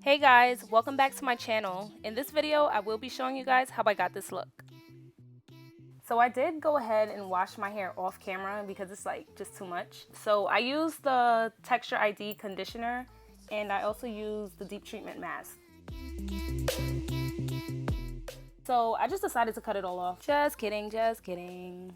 Hey guys, welcome back to my channel. In this video, I will be showing you guys how I got this look. So I did go ahead and wash my hair off camera because it's like just too much. So I used the Texture ID conditioner and I also used the deep treatment mask. So I just decided to cut it all off. Just kidding, just kidding.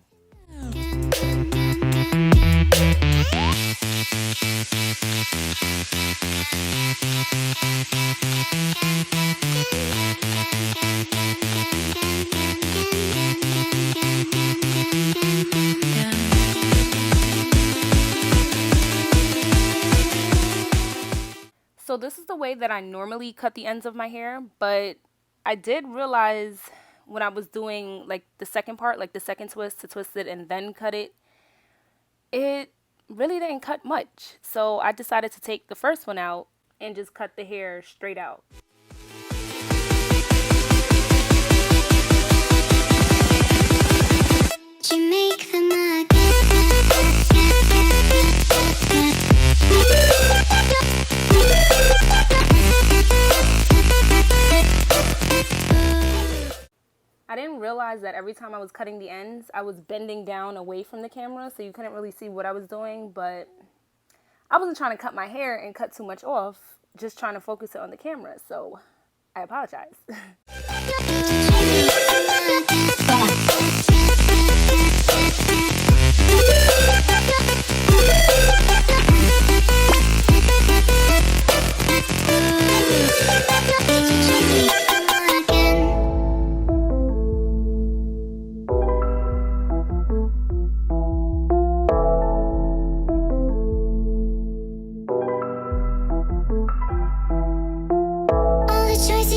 So this is the way that I normally cut the ends of my hair, but I did realize when I was doing like the second part, like the second twist to twist it and then cut it, it really didn't cut much. So I decided to take the first one out and just cut the hair straight out. I didn't realize that every time I was cutting the ends, I was bending down away from the camera, so you couldn't really see what I was doing, but I wasn't trying to cut my hair and cut too much off, just trying to focus it on the camera, so I apologize.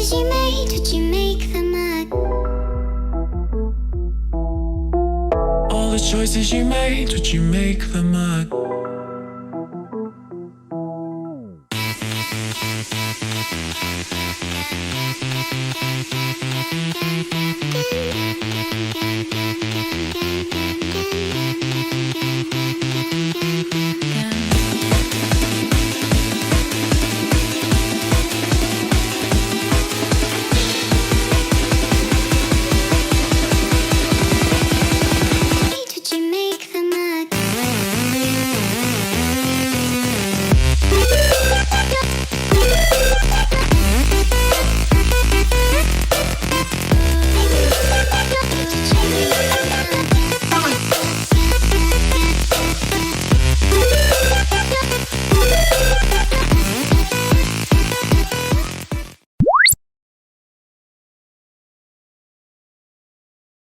You made, did you make them up? All the choices you made, did you make them up?